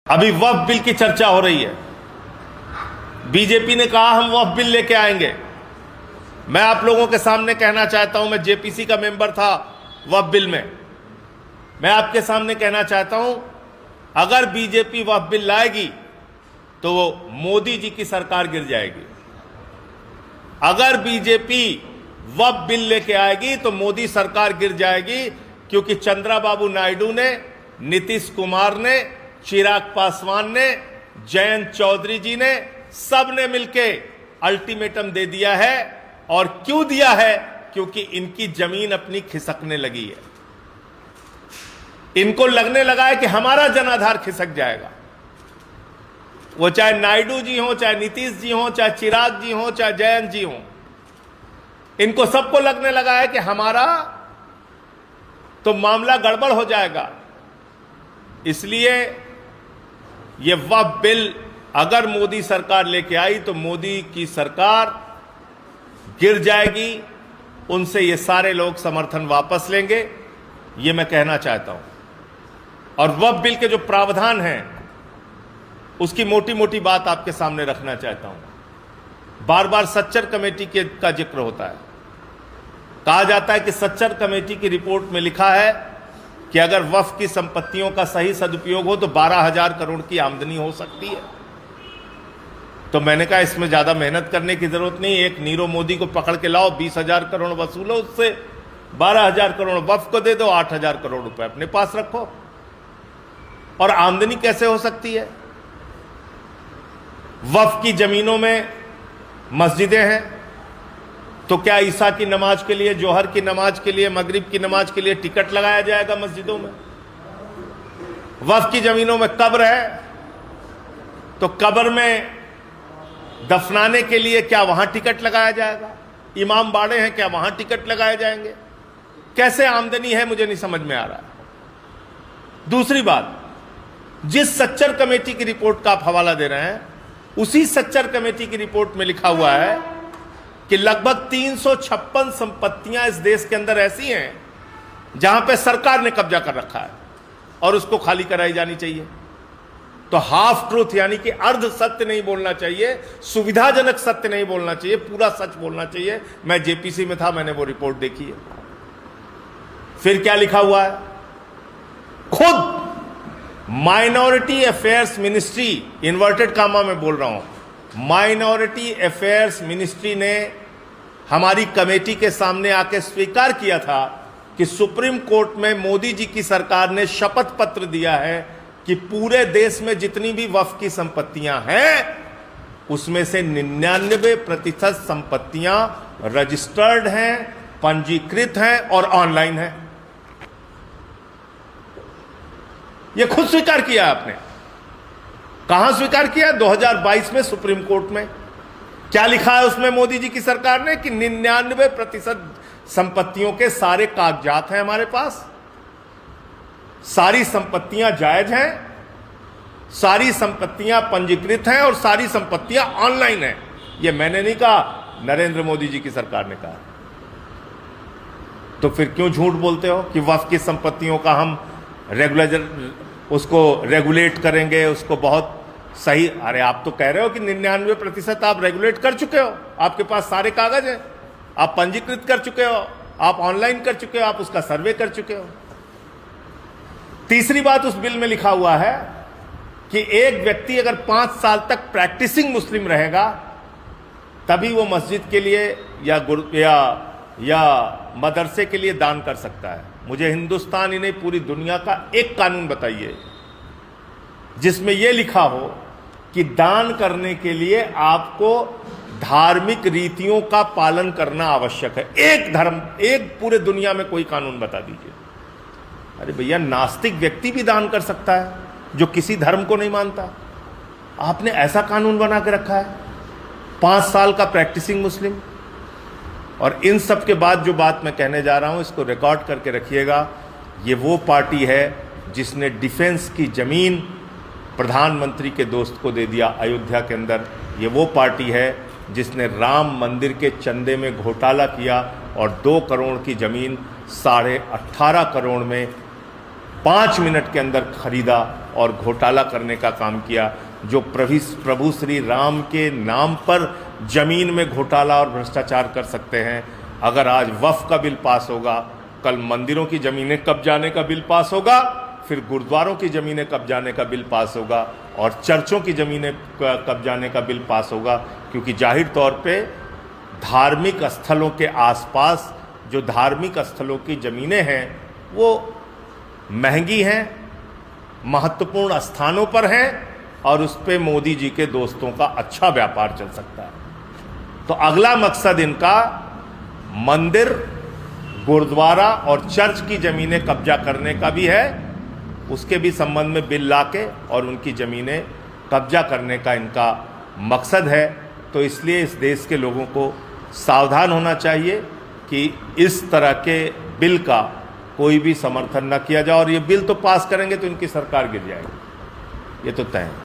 अभी वक्फ बिल की चर्चा हो रही है। बीजेपी ने कहा हम वक्फ बिल लेके आएंगे। मैं आप लोगों के सामने कहना चाहता हूं, मैं जेपीसी का मेंबर था वक्फ बिल में। मैं आपके सामने कहना चाहता हूं, अगर बीजेपी वक्फ बिल लाएगी तो वो मोदी जी की सरकार गिर जाएगी। अगर बीजेपी वक्फ बिल लेके आएगी तो मोदी सरकार गिर जाएगी, क्योंकि चंद्रबाबू नायडू ने, नीतीश कुमार ने, चिराग पासवान ने, जयंत चौधरी जी ने, सब ने मिलके अल्टीमेटम दे दिया है। और क्यों दिया है? क्योंकि इनकी जमीन अपनी खिसकने लगी है। इनको लगने लगा है कि हमारा जनाधार खिसक जाएगा। वो चाहे नायडू जी हो, चाहे नीतीश जी हो, चाहे चिराग जी हो, चाहे जयंत जी हो, इनको सबको लगने लगा है कि हमारा तो मामला गड़बड़ हो जाएगा। इसलिए ये वक्फ बिल अगर मोदी सरकार लेके आई तो मोदी की सरकार गिर जाएगी। उनसे ये सारे लोग समर्थन वापस लेंगे, ये मैं कहना चाहता हूं। और वक्फ बिल के जो प्रावधान हैं उसकी मोटी मोटी बात आपके सामने रखना चाहता हूं। बार बार सच्चर कमेटी का जिक्र होता है। कहा जाता है कि सच्चर कमेटी की रिपोर्ट में लिखा है कि अगर वक्फ की संपत्तियों का सही सदुपयोग हो तो 12,000 करोड़ की आमदनी हो सकती है। तो मैंने कहा इसमें ज्यादा मेहनत करने की जरूरत नहीं। एक नीरव मोदी को पकड़ के लाओ, 20,000 करोड़ वसूलो उससे, 12,000 करोड़ वक्फ को दे दो, 8,000 करोड़ रुपए अपने पास रखो। और आमदनी कैसे हो सकती है? वक्फ की जमीनों में मस्जिदें हैं, तो क्या ईसा की नमाज के लिए, जोहर की नमाज के लिए, मगरिब की नमाज के लिए टिकट लगाया जाएगा मस्जिदों में? वक्फ की जमीनों में कब्र है, तो कब्र में दफनाने के लिए क्या वहां टिकट लगाया जाएगा? इमाम बाड़े हैं, क्या वहां टिकट लगाए जाएंगे? कैसे आमदनी है, मुझे नहीं समझ में आ रहा है। दूसरी बात, जिस सच्चर कमेटी की रिपोर्ट का आप हवाला दे रहे हैं, उसी सच्चर कमेटी की रिपोर्ट में लिखा हुआ है कि लगभग 356 संपत्तियां इस देश के अंदर ऐसी हैं जहां पे सरकार ने कब्जा कर रखा है और उसको खाली कराई जानी चाहिए। तो हाफ ट्रूथ यानी कि अर्ध सत्य नहीं बोलना चाहिए, सुविधाजनक सत्य नहीं बोलना चाहिए, पूरा सच बोलना चाहिए। मैं जेपीसी में था, मैंने वो रिपोर्ट देखी है। फिर क्या लिखा हुआ है? खुद minority affairs ministry, inverted comma में बोल रहा हूं, माइनॉरिटी अफेयर्स मिनिस्ट्री ने हमारी कमेटी के सामने आके स्वीकार किया था कि सुप्रीम कोर्ट में मोदी जी की सरकार ने शपथ पत्र दिया है कि पूरे देश में जितनी भी वक्फ की संपत्तियां हैं उसमें से 99% संपत्तियां रजिस्टर्ड हैं, पंजीकृत हैं और ऑनलाइन हैं। यह खुद स्वीकार किया आपने। कहां स्वीकार किया? 2022 में सुप्रीम कोर्ट में। क्या लिखा है उसमें मोदी जी की सरकार ने? कि 99% संपत्तियों के सारे कागजात हैं हमारे पास, सारी संपत्तियां जायज हैं, सारी संपत्तियां पंजीकृत हैं और सारी संपत्तियां ऑनलाइन हैं। यह मैंने नहीं कहा, नरेंद्र मोदी जी की सरकार ने कहा। तो फिर क्यों झूठ बोलते हो कि वक्फ की संपत्तियों का हम उसको रेगुलेट करेंगे, उसको बहुत सही? अरे आप तो कह रहे हो कि 99% आप रेगुलेट कर चुके हो, आपके पास सारे कागज हैं, आप पंजीकृत कर चुके हो, आप ऑनलाइन कर चुके हो, आप उसका सर्वे कर चुके हो। तीसरी बात उस बिल में लिखा हुआ है कि एक व्यक्ति अगर 5 साल तक प्रैक्टिसिंग मुस्लिम रहेगा तभी वो मस्जिद के लिए या मदरसे के लिए दान कर सकता है। मुझे हिंदुस्तान ही नहीं पूरी दुनिया का एक कानून बताइए जिसमें यह लिखा हो कि दान करने के लिए आपको धार्मिक रीतियों का पालन करना आवश्यक है। एक पूरे दुनिया में कोई कानून बता दीजिए। अरे भैया, नास्तिक व्यक्ति भी दान कर सकता है जो किसी धर्म को नहीं मानता। आपने ऐसा कानून बना के रखा है, 5 साल का प्रैक्टिसिंग मुस्लिम। और इन सब के बाद जो बात मैं कहने जा रहा हूं, इसको रिकॉर्ड करके रखिएगा। ये वो पार्टी है जिसने डिफेंस की जमीन प्रधानमंत्री के दोस्त को दे दिया अयोध्या के अंदर। ये वो पार्टी है जिसने राम मंदिर के चंदे में घोटाला किया और 2 करोड़ की जमीन 18.5 करोड़ में 5 मिनट के अंदर खरीदा और घोटाला करने का काम किया। जो प्रभु श्री राम के नाम पर जमीन में घोटाला और भ्रष्टाचार कर सकते हैं, अगर आज वक्फ का बिल पास होगा, कल मंदिरों की जमीनें कब्जाने का बिल पास होगा, फिर गुरुद्वारों की जमीनें कब्जाने का बिल पास होगा और चर्चों की जमीनें कब्जाने का बिल पास होगा। क्योंकि जाहिर तौर पे धार्मिक स्थलों के आसपास जो धार्मिक स्थलों की ज़मीनें हैं वो महंगी हैं, महत्वपूर्ण स्थानों पर हैं और उस पर मोदी जी के दोस्तों का अच्छा व्यापार चल सकता है। तो अगला मकसद इनका मंदिर, गुरुद्वारा और चर्च की ज़मीनें कब्जा करने का भी है, उसके भी संबंध में बिल लाके और उनकी ज़मीनें कब्जा करने का इनका मकसद है। तो इसलिए इस देश के लोगों को सावधान होना चाहिए कि इस तरह के बिल का कोई भी समर्थन न किया जाए, और ये बिल तो पास करेंगे तो इनकी सरकार गिर जाएगी, ये तो तय है।